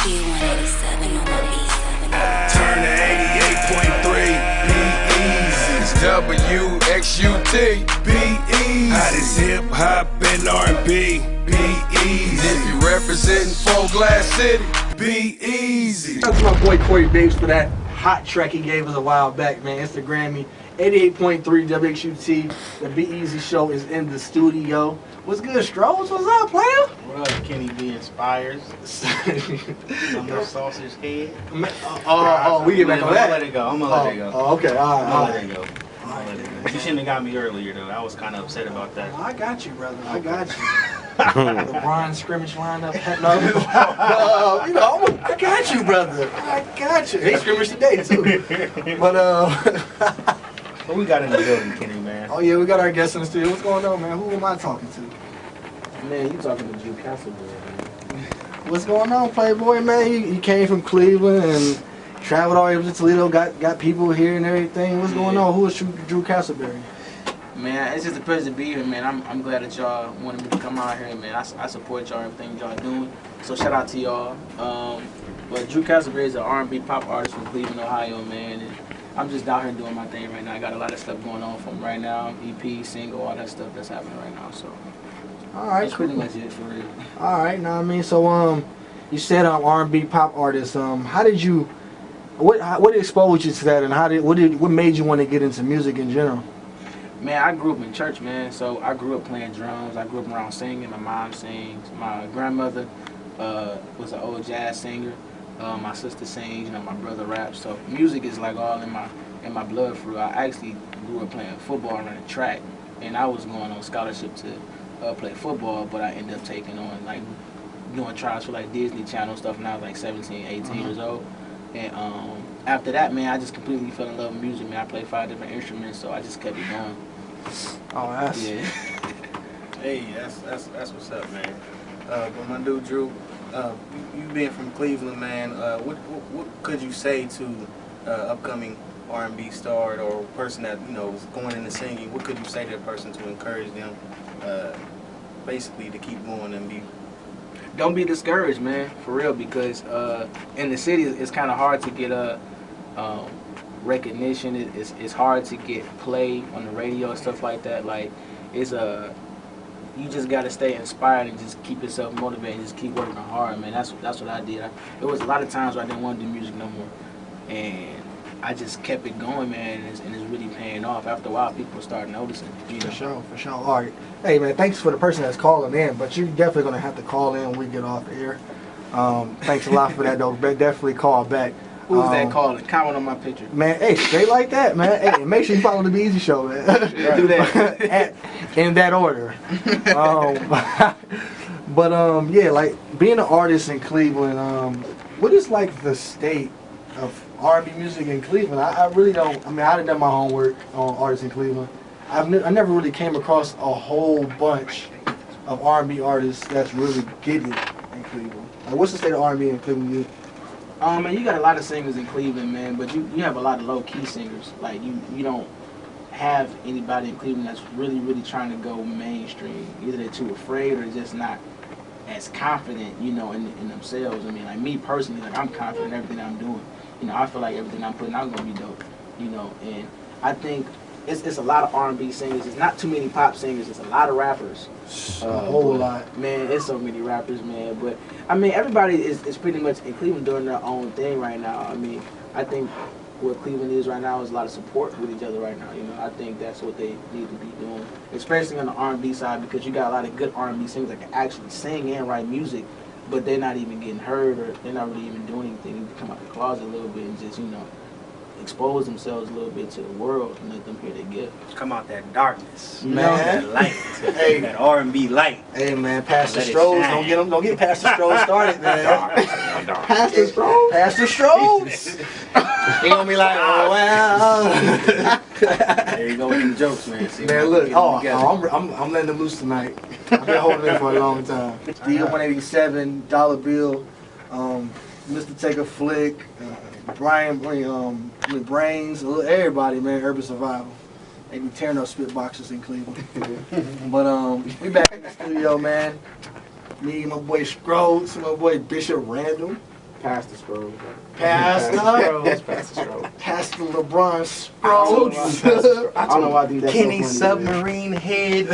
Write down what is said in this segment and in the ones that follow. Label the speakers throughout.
Speaker 1: B187 on the B7.
Speaker 2: Turn to 88.3 B.E.Z. WXUT B.E.Z. Hottest hip hop and R&B B.E.Z. If you representing Four Glass City B.E.Z.
Speaker 3: That's my boy Corey Bates for that hot track he gave us a while back, man. Instagram me. 88.3 WXUT. The B.E.Z. show is in the studio. What's good, Strolls? What's up, player?
Speaker 4: What up, Kenny B Inspires? I'm no sausage head.
Speaker 3: We get back on that.
Speaker 4: I'm gonna let it go. I'm gonna let it go.
Speaker 3: Oh, okay, all right.
Speaker 4: I'm gonna let it go. You shouldn't have got me earlier, though. I was kind of upset about that.
Speaker 3: I got you, brother. I got you. LeBron scrimmage lineup. No, I got you, brother. I got you. He scrimmaged today, too. But,
Speaker 4: What we got in the building, Kenny, man?
Speaker 3: oh, yeah, we got our guests in the studio. What's going on, man? Who am I talking to?
Speaker 4: Man, you talking to Drew Castleberry, man.
Speaker 3: What's going on, Playboy, man? He came from Cleveland and traveled all the way to Toledo, got people here and everything. What's going on? Who is Drew Castleberry?
Speaker 5: Man, it's just a pleasure to be here, man. I'm glad that y'all wanted me to come out here, man. I support y'all, everything y'all doing. So shout out to y'all. But Drew Castleberry is an R&B pop artist from Cleveland, Ohio, man. And I'm just down here doing my thing right now. I got a lot of stuff going on from right now, EP, single, all that stuff that's happening right now. So
Speaker 3: All right,
Speaker 5: that's pretty much it for real.
Speaker 3: All right, now I mean, so you said R&B pop artist. How did you? What exposed you to that, and what made you want to get into music in general?
Speaker 5: Man, I grew up in church, man. So I grew up playing drums. I grew up around singing. My mom sings. My grandmother was an old jazz singer. My sister sings. My brother raps. So music is like all in my blood. For real. I actually grew up playing football and running track, and I was going on scholarship to play football, but I ended up taking on like doing trials for like Disney Channel stuff when I was like 17, 18 years old. And after that, man, I just completely fell in love with music, man. I played 5 different instruments, so I just kept it going.
Speaker 3: Oh, that's
Speaker 5: Yeah.
Speaker 4: Hey, that's what's up, man. But my dude Drew, you being from Cleveland, man. What could you say to upcoming R&B star or person that is going into singing? What could you say to that person to encourage them, basically to keep going and be?
Speaker 5: Don't be discouraged, man, for real, because in the city it's kind of hard to get recognition. It's hard to get play on the radio and stuff like that. Like you just gotta stay inspired and just keep yourself motivated and just keep working hard, man. That's what I did. There was a lot of times where I didn't want to do music no more, and I just kept it going, man, and it's really paying off. After a while, people start noticing.
Speaker 3: for sure. All right, hey man, thanks for the person that's calling in, but you're definitely gonna have to call in when we get off air. Thanks a lot for that, though. Definitely call back.
Speaker 5: Who's that calling? Comment on my picture.
Speaker 3: Man, hey, straight like that, man. Hey, make sure you follow the B.E.Z. show, man.
Speaker 5: Do that.
Speaker 3: In that order. Yeah, like being an artist in Cleveland, what is like the state of R&B music in Cleveland? I really don't. I mean, I done done my homework on artists in Cleveland. I never really came across a whole bunch of R&B artists that's really getting it in Cleveland. Like, what's the state of R&B in Cleveland?
Speaker 5: Man, you got a lot of singers in Cleveland, man, but you have a lot of low-key singers. Like, you don't have anybody in Cleveland that's really, really trying to go mainstream. Either they're too afraid or just not as confident, in themselves. I mean, like me personally, like I'm confident in everything I'm doing. I feel like everything I'm putting out is going to be dope, and I think it's a lot of R&B singers. It's not too many pop singers. It's a lot of rappers.
Speaker 3: A whole lot.
Speaker 5: Man, it's so many rappers, man. But, I mean, everybody is pretty much in Cleveland doing their own thing right now. I mean, I think what Cleveland is right now is a lot of support with each other right now. I think that's what they need to be doing, especially on the R&B side, because you got a lot of good R&B singers that can actually sing and write music, but they're not even getting heard or they're not really even doing anything. They need to come out the closet a little bit and just, expose themselves a little bit to the world and let them hear their gift.
Speaker 4: Come out that darkness,
Speaker 3: man.
Speaker 4: That light,
Speaker 3: Hey.
Speaker 4: that R&B light.
Speaker 3: Hey man, Pastor
Speaker 4: Let it
Speaker 3: Strohs,
Speaker 4: shine.
Speaker 3: don't get Pastor Strohs started, man. Pastor Strohs, Pastor Strohs. He gonna be like, oh wow.
Speaker 4: There you go with them jokes, man. See,
Speaker 3: Man, look, I'm letting them loose tonight. I've been holding it for a long time. The 187 dollar bill, Mr. Take a Flick, Brian with Brains, everybody, man. Urban Survival. They be tearing up spit boxes in Cleveland. But we back in the studio, man. Me, my boy Scrolls, my boy Bishop Randall.
Speaker 5: Pastor Sproles.
Speaker 3: Pastor
Speaker 5: Pastor
Speaker 3: LeBron
Speaker 5: Sproles. I don't know why I think that's
Speaker 4: Kenny
Speaker 5: so funny, man.
Speaker 4: Submarine Head.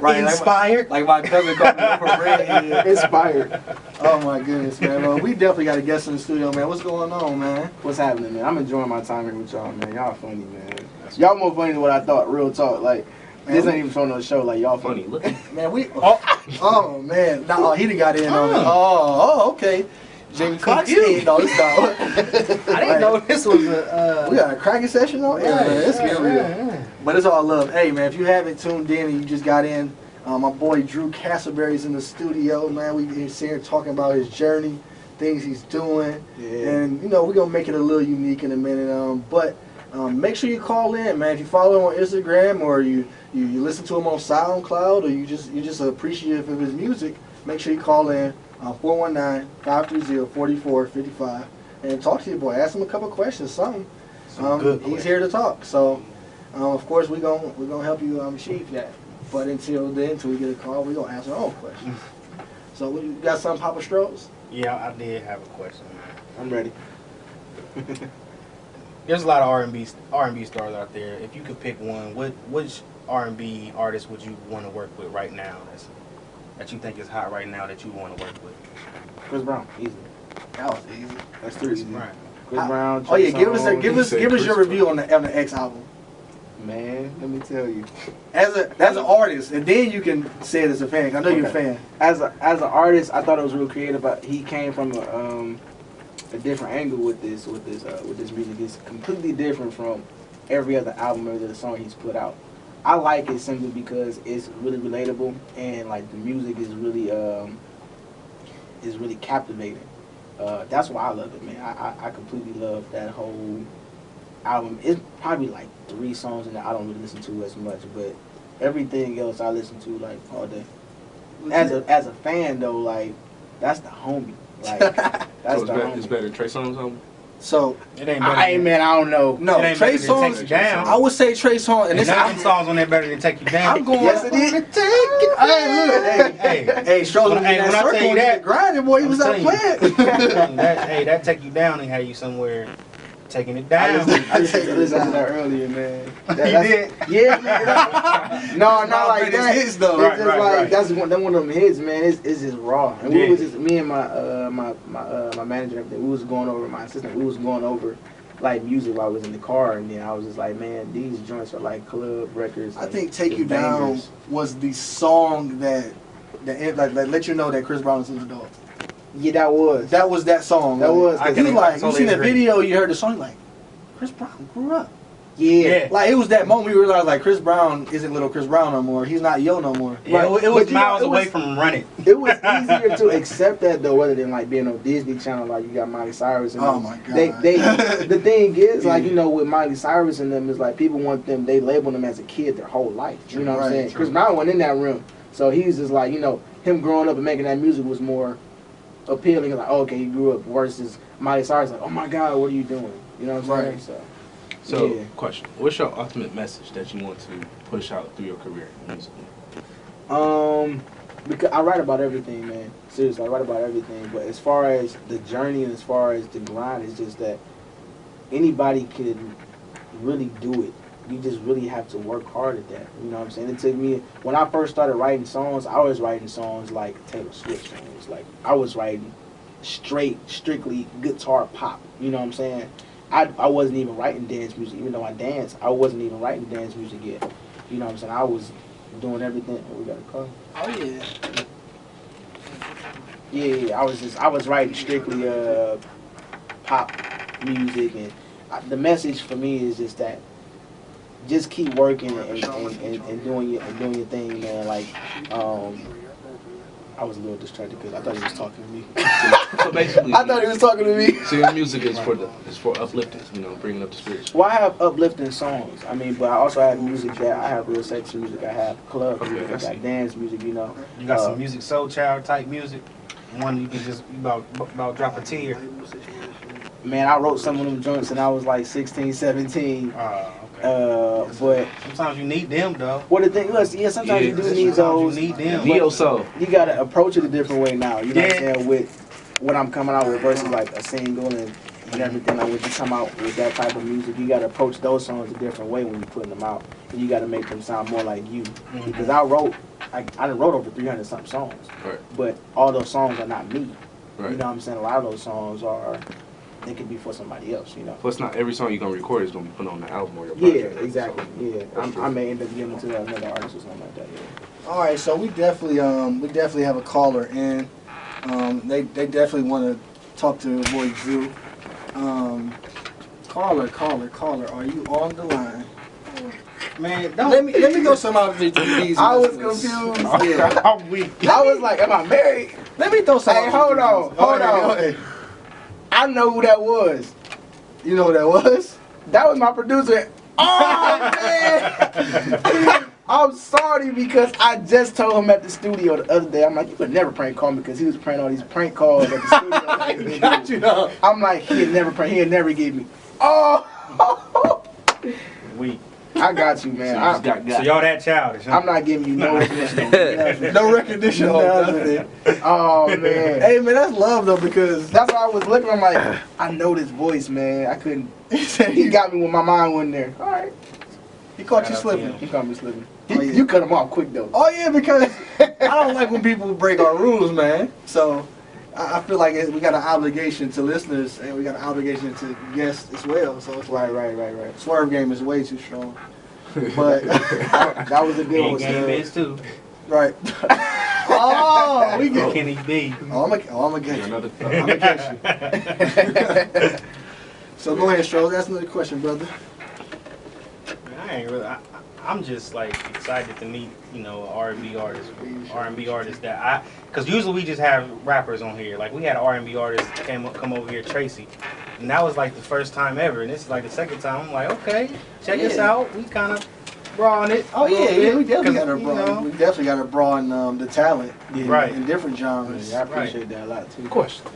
Speaker 3: Right,
Speaker 4: Inspired.
Speaker 3: Like my cousin called me for redhead.
Speaker 5: Inspired.
Speaker 3: Oh my goodness, man. Well, we definitely got a guest in the studio, man. What's going on, man?
Speaker 5: What's happening, man? I'm enjoying my time here with y'all, man. Y'all funny, man. Y'all more funny than what I thought. Real talk, like this ain't even showing no show. Like y'all funny. Look,
Speaker 3: Man, we. Oh man. No, he done got in on it. Oh, okay. Jamie Foxx head. No, it's not.
Speaker 4: I didn't know this was a.
Speaker 3: We got a cracking session on air, man. Let's get real. But it's all love. Hey, man, if you haven't tuned in and you just got in, my boy Drew Castleberry's in the studio, man. He's here talking about his journey, things he's doing, and you know we're gonna make it a little unique in a minute. But make sure you call in, man. If you follow him on Instagram or you listen to him on SoundCloud or you just appreciative of his music, make sure you call in 419-530-4455 and talk to your boy. Ask him a couple questions, something. He's here to talk. So of course we're gonna help you achieve that. But until then, until we get a call, we're gonna answer our own questions. So you got some Papa Strokes?
Speaker 4: Yeah, I did have a question, man.
Speaker 5: I'm ready.
Speaker 4: There's a lot of R&B stars out there. If you could pick one, which R&B artist would you want to work with right now? That you think is hot right now that you want to work with?
Speaker 5: Chris Brown, easy.
Speaker 3: That was easy.
Speaker 5: That's too easy.
Speaker 4: Right.
Speaker 5: Chris Brown.
Speaker 3: Oh yeah, give us
Speaker 1: Chris
Speaker 3: your review on the X album.
Speaker 5: Man, let me tell you.
Speaker 3: As an artist, and then you can say it as a fan. I know you're a fan.
Speaker 5: As an artist, I thought it was real creative. But he came from a different angle with this music. It's completely different from every other album or every other song he's put out. I like it simply because it's really relatable and like the music is really captivating. That's why I love it, man. I completely love that whole album. It's probably like 3 songs in there I don't really listen to as much, but everything else I listen to like all day. As a fan though, like that's the homie. Like that's
Speaker 1: So it's better than Trey Songz album?
Speaker 3: So
Speaker 4: It ain't better.
Speaker 5: man, I don't know.
Speaker 3: no,
Speaker 4: It ain't
Speaker 3: Trey
Speaker 4: better than Take
Speaker 3: Songz.
Speaker 4: You Down.
Speaker 3: I would say Trey Songz, and
Speaker 4: And
Speaker 3: this
Speaker 4: none of them songs on there better than Take You Down.
Speaker 3: I'm going.
Speaker 5: Yes, it is.
Speaker 3: Take it. Hey, look.
Speaker 4: Hey,
Speaker 3: Hey, Strokes was in
Speaker 4: Hey,
Speaker 3: that
Speaker 4: when I tell
Speaker 3: circle
Speaker 4: you
Speaker 3: and
Speaker 4: that-
Speaker 3: grinding, boy. He was out
Speaker 4: I'm
Speaker 3: playing.
Speaker 4: that Take You Down and have you somewhere taking it
Speaker 5: I
Speaker 4: down.
Speaker 5: listened to that earlier, man.
Speaker 4: You did?
Speaker 5: Yeah, man. No, not like that.
Speaker 3: Hits, though.
Speaker 5: It's just
Speaker 4: Right,
Speaker 5: like
Speaker 4: right.
Speaker 5: that's one of them hits, man. It's just raw. And
Speaker 4: Yeah.
Speaker 5: we was just me and my manager and everything. We was going over my assistant. We was going over like music while I was in the car, and then I was just like, man, these joints are like club records.
Speaker 3: I
Speaker 5: like,
Speaker 3: think "Take
Speaker 5: just
Speaker 3: You Down"
Speaker 5: bangers.
Speaker 3: was the song that let you know that Chris Brown is an adult.
Speaker 5: Yeah, that was.
Speaker 3: That was that song.
Speaker 5: That was.
Speaker 4: I
Speaker 3: You
Speaker 4: can
Speaker 3: like you
Speaker 4: totally
Speaker 3: seen the
Speaker 4: agree.
Speaker 3: video, you heard the song, like Chris Brown grew up.
Speaker 5: Yeah.
Speaker 3: Like it was that moment we realized like Chris Brown isn't little Chris Brown no more. He's not yo no more.
Speaker 4: Yeah,
Speaker 5: Right.
Speaker 4: it was
Speaker 5: But you know,
Speaker 4: miles
Speaker 5: it
Speaker 4: away
Speaker 5: was-
Speaker 4: from running.
Speaker 5: It was easier to accept that though, rather than like being on Disney Channel, like you got Miley Cyrus and
Speaker 3: Oh
Speaker 5: them.
Speaker 3: my God.
Speaker 5: They the thing is, like,
Speaker 3: Yeah.
Speaker 5: you know, with Miley Cyrus and them, is like people want them, they label them as a kid their whole life. You know what
Speaker 3: Right,
Speaker 5: I'm saying?
Speaker 3: true.
Speaker 5: Chris Brown wasn't in that room, so he's just like, you know, him growing up and making that music was more appealing. Like, oh, okay, he grew up. Versus Miley Cyrus, like, oh my God, what are you doing? You know what I'm saying?
Speaker 3: Right.
Speaker 1: So,
Speaker 5: Yeah.
Speaker 1: question. What's your ultimate message that you want to push out through your career musically?
Speaker 5: Because I write about everything, man. Seriously, I write about everything. But as far as the journey and as far as the grind, it's just that anybody can really do it. You just really have to work hard at that. You know what I'm saying? It took me, when I first started writing songs, I was writing songs like Taylor Swift songs. Like, I was writing strictly guitar pop. You know what I'm saying? I wasn't even writing dance music. Even though I dance, I wasn't even writing dance music yet. You know what I'm saying? I was doing everything. Oh, we got a call.
Speaker 3: Oh yeah.
Speaker 5: Yeah, I was writing strictly pop music, and the message for me is just that just keep working and doing your thing, man. Like, I was a little distracted because I thought he was talking to me.
Speaker 1: So basically,
Speaker 3: I thought he was talking to me.
Speaker 1: so your music is for uplifting, you know, bringing up the spirits.
Speaker 5: Well, I have uplifting songs. I mean, but I also have music that I have real sexy music. I have club music. I got dance music. You know.
Speaker 4: You got some music, soul child type music. One you can just about drop a tear.
Speaker 5: Man, I wrote some of them joints and I was like 16, 17.
Speaker 4: Okay.
Speaker 5: But
Speaker 4: Sometimes you need them though.
Speaker 5: what the thing was, yeah, sometimes you do need
Speaker 4: Sometimes
Speaker 5: those.
Speaker 4: you need them.
Speaker 1: Neo soul.
Speaker 5: You gotta approach it a different way now. You know what I'm
Speaker 4: Yeah.
Speaker 5: saying? With when I'm coming out with versus like a single and everything, like when you come out with that type of music, you gotta approach those songs a different way when you're putting them out. And you gotta make them sound more like you. Because I done wrote over 300 something songs.
Speaker 1: Right.
Speaker 5: But all those songs are not me.
Speaker 1: Right.
Speaker 5: You know what I'm saying? A lot of those songs they could be for somebody else, you know.
Speaker 1: Plus, not every song you're gonna record is gonna be put on the album or your
Speaker 5: Yeah,
Speaker 1: project.
Speaker 5: exactly.
Speaker 1: So,
Speaker 5: Yeah. I may end up giving it to another artist or something like that, yeah.
Speaker 3: All right, so we definitely have a caller in. They definitely want to talk to the boy Drew. Caller, are you on the line?
Speaker 4: Man, don't.
Speaker 3: Let me go some out of these.
Speaker 5: I was
Speaker 3: listeners.
Speaker 5: confused.
Speaker 3: Yeah.
Speaker 4: I'm weak.
Speaker 5: I was like, am I married?
Speaker 3: Let me throw some.
Speaker 5: Hey,
Speaker 3: out
Speaker 5: hold
Speaker 3: these
Speaker 5: on,
Speaker 3: listeners.
Speaker 5: hold
Speaker 3: Go
Speaker 5: on.
Speaker 3: ahead.
Speaker 5: I know who that was.
Speaker 3: You know who that was?
Speaker 5: That was my producer. Oh, man. I'm sorry because I just told him at the studio the other day. I'm like, you could never prank call me because he was pranking all these prank calls at the studio.
Speaker 3: I got you now.
Speaker 5: I'm like, he'd never give me. Oh,
Speaker 4: Weak.
Speaker 5: I got you, man.
Speaker 4: So y'all that childish, huh?
Speaker 5: I'm not giving you no recognition.
Speaker 3: No recognition.
Speaker 5: Nothing. Oh, man.
Speaker 3: Hey man, that's love though because
Speaker 5: That's why I was looking. I'm like, I know this voice, man. I couldn't. He got me when my mind went there. All right.
Speaker 3: he caught you
Speaker 4: Shout out to
Speaker 3: slipping.
Speaker 4: him.
Speaker 5: He caught me slipping.
Speaker 3: Oh, yeah.
Speaker 5: You cut him off quick though.
Speaker 3: Oh yeah, because I don't like when people break our rules, man. So I feel like we got an obligation to listeners and we got an obligation to guests as well. So it's like
Speaker 5: Right.
Speaker 3: swerve game is way too strong. But
Speaker 5: That was a good one.
Speaker 4: Game
Speaker 5: Sir.
Speaker 4: is too.
Speaker 3: right. Oh, we get.
Speaker 4: Kenny B.
Speaker 3: Oh, I'm gonna get you.
Speaker 1: Another
Speaker 3: I'm gonna catch you. So go ahead, Stroll. That's another question, brother.
Speaker 4: Man, I ain't really. I'm just like excited to meet, you know, R&B artists that because usually we just have rappers on here. Like we had an R&B artist come over here, Tracy, and that was like the first time ever, and this is like the second time. I'm like, okay, check this out. We kind of broaden it.
Speaker 3: Oh yeah, we definitely got to
Speaker 4: 'cause, you
Speaker 3: broaden.
Speaker 4: know,
Speaker 3: We definitely got to broaden the talent
Speaker 4: Right.
Speaker 3: in different genres.
Speaker 5: Yeah, I appreciate that a lot too.
Speaker 1: question.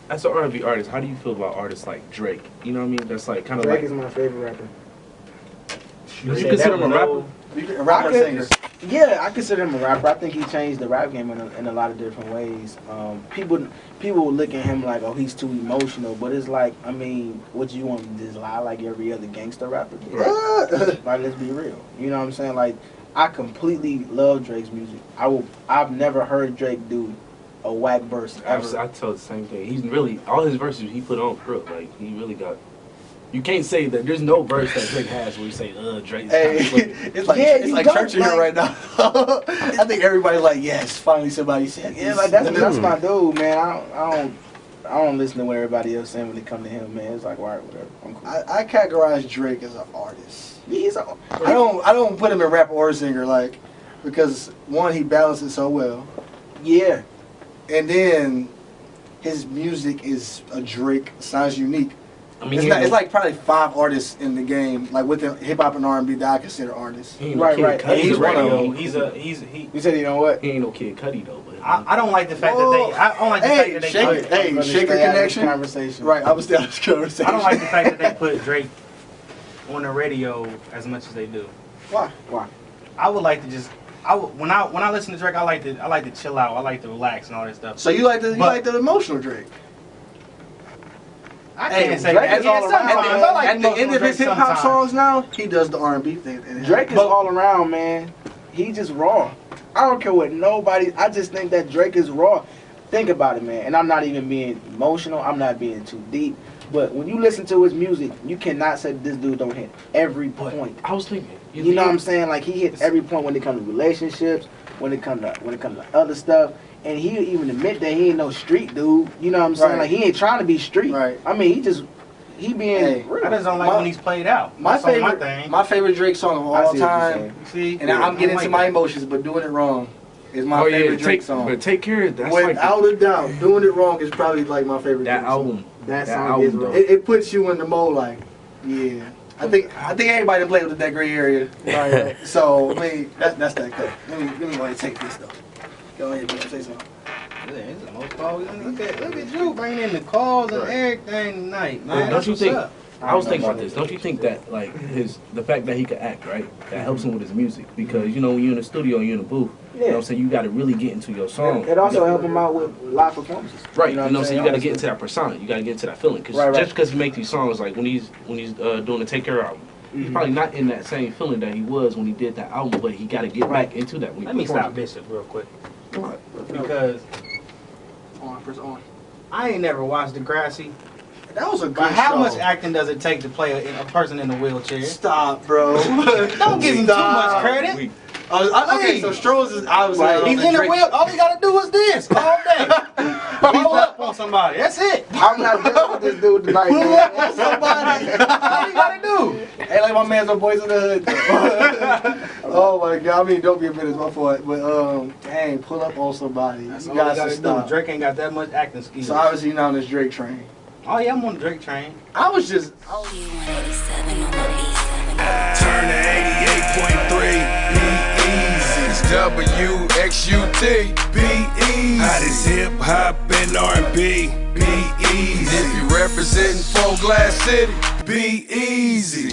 Speaker 1: As an R&B artist, how do you feel about artists like Drake? You know what I mean? That's like kind of
Speaker 5: Drake
Speaker 1: like.
Speaker 5: is my favorite rapper.
Speaker 1: Would you consider him a rapper?
Speaker 3: A rapper,
Speaker 5: I could-
Speaker 3: singer.
Speaker 5: Yeah, I consider him a rapper. I think he changed the rap game in a lot of different ways. People will look at him like, oh, he's too emotional, but it's like, I mean, what you want me to just lie like every other gangster rapper? Like, let's be real. You know what I'm saying? Like, I completely love Drake's music. I've never heard Drake do a whack verse ever.
Speaker 1: I tell the same thing. He's really all his verses he put on bro. Like he really got. You can't say that there's no verse that Drake has where you say, Drake's
Speaker 3: Hey,
Speaker 1: kind of flipping.
Speaker 3: it's like
Speaker 5: Yeah,
Speaker 3: it's
Speaker 5: you
Speaker 3: like
Speaker 5: don't
Speaker 3: church in here
Speaker 5: like-
Speaker 3: right now. I think everybody's like, yes, finally somebody said
Speaker 5: Yeah,
Speaker 3: this.
Speaker 5: like that's my dude, man. I don't listen to what everybody else saying when they come to him, man. It's like, all right, whatever. I'm cool.
Speaker 3: I categorize Drake as an artist.
Speaker 5: He's a,
Speaker 3: I don't put him in rapper or singer like because one he balances so well,
Speaker 5: yeah.
Speaker 3: and then his music is a Drake sounds unique.
Speaker 1: I mean,
Speaker 3: It's like probably 5 artists in the game like within hip hop and R&B that I consider artists.
Speaker 1: he ain't
Speaker 5: Right,
Speaker 1: no
Speaker 5: right.
Speaker 1: Kid Cudi.
Speaker 3: He's one of them.
Speaker 5: You said you know what?
Speaker 1: He ain't no Kid Cudi though. But
Speaker 4: I don't like the fact that they. I don't like the fact that they.
Speaker 3: Shake
Speaker 4: put-
Speaker 3: it. Hey,
Speaker 5: I'm gonna
Speaker 3: Shaker
Speaker 5: stay out of this
Speaker 3: connection.
Speaker 5: conversation.
Speaker 3: Right, I was down this conversation.
Speaker 4: I don't like the fact that they put Drake on the radio as much as they do.
Speaker 3: Why?
Speaker 4: I would like to just. When I listen to Drake, I like to chill out. I like to relax and all that stuff.
Speaker 3: So you like the emotional Drake?
Speaker 4: I
Speaker 3: Hey,
Speaker 4: can't say
Speaker 3: Drake
Speaker 4: that.
Speaker 3: is all
Speaker 4: Yeah,
Speaker 3: around.
Speaker 4: sometimes I like
Speaker 3: At the end of his hip hop
Speaker 4: sometimes.
Speaker 3: songs now, he does the R&B thing.
Speaker 5: Drake is all around, man. He just raw. I don't care what nobody. I just think that Drake is raw. Think about it, man. And I'm not even being emotional. I'm not being too deep. But when you listen to his music, you cannot say this dude don't hit every point.
Speaker 1: I was thinking.
Speaker 5: You know what I'm saying? Like he hits every point when it comes to relationships, when it comes to other stuff. And he even admit that he ain't no street dude. You know what I'm saying?
Speaker 3: Right.
Speaker 5: Like he ain't trying to be street.
Speaker 3: Right.
Speaker 5: I mean, he being
Speaker 3: Hey,
Speaker 5: real.
Speaker 4: I just don't like when he's played out.
Speaker 3: My
Speaker 4: That's all
Speaker 3: favorite,
Speaker 4: thing.
Speaker 3: my favorite Drake song of
Speaker 5: I
Speaker 3: all
Speaker 5: see what you're
Speaker 3: time,
Speaker 5: saying.
Speaker 4: See,
Speaker 3: and I'm getting
Speaker 4: I
Speaker 3: into
Speaker 4: like
Speaker 3: my
Speaker 4: that.
Speaker 3: emotions, but doing it wrong is my favorite Drake song.
Speaker 1: But Take Care, that's like
Speaker 3: Without a doubt, doing it wrong is probably like my favorite.
Speaker 1: that
Speaker 3: Drake
Speaker 1: album.
Speaker 3: song.
Speaker 5: That
Speaker 1: That
Speaker 5: song
Speaker 1: album,
Speaker 5: is
Speaker 1: though.
Speaker 5: real.
Speaker 3: It puts you in the mode, like, yeah. I think everybody done played with that gray area.
Speaker 5: Right.
Speaker 3: So I mean, that's that cut. Let me go ahead and take this though. Go ahead, man. Say something.
Speaker 4: Yeah, it's the most calls. Look at Drew bringing in the calls and everything tonight, man.
Speaker 1: Don't
Speaker 4: That's
Speaker 1: you
Speaker 4: what's
Speaker 1: think?
Speaker 4: up.
Speaker 1: I was thinking about this. Don't you think that like the fact that he could act, right? That helps him with his music because you know when you're in the studio and you're in the booth, you know what I'm saying, you got to really get into your song.
Speaker 5: It also helps him out with live performances.
Speaker 1: Right. You know what I'm saying? You got to get into that persona. You got to get into that feeling. Cause just because he make these songs, like when he's doing the Take Care album, he's probably not in that same feeling that he was when he did that album, but he got to get back into that.
Speaker 4: Let me stop Bishop real quick. Because
Speaker 5: Press on.
Speaker 4: I ain't never watched Degrassi.
Speaker 3: That was a good
Speaker 4: But how
Speaker 3: show.
Speaker 4: much acting does it take to play a person in a wheelchair?
Speaker 3: Stop, bro.
Speaker 4: Don't give him too much credit.
Speaker 3: Okay, so Strohs is obviously
Speaker 4: He's in a wheel. All he gotta do is this all day. Blow up on somebody. That's it.
Speaker 3: I'm not dealing with this dude tonight,
Speaker 4: Blow
Speaker 3: man.
Speaker 4: up on somebody. All you gotta do.
Speaker 3: Hey, like my man's a voice in the hood. Oh my god, I mean, don't be a menace, my fault. But dang, pull up on somebody.
Speaker 4: That's
Speaker 3: You
Speaker 4: all you
Speaker 3: guys
Speaker 4: gotta
Speaker 3: to stop.
Speaker 4: do. Drake ain't got that much acting skills.
Speaker 3: So obviously you're not on this Drake train.
Speaker 4: Oh yeah, I'm on the Drake train.
Speaker 3: I was just.
Speaker 2: Turn to 88.3. B.E.Z. It's WXUT. B.E.Z. Hottest hip hop and R&B. B.E.Z. If you representing Four Glass City, B.E.Z.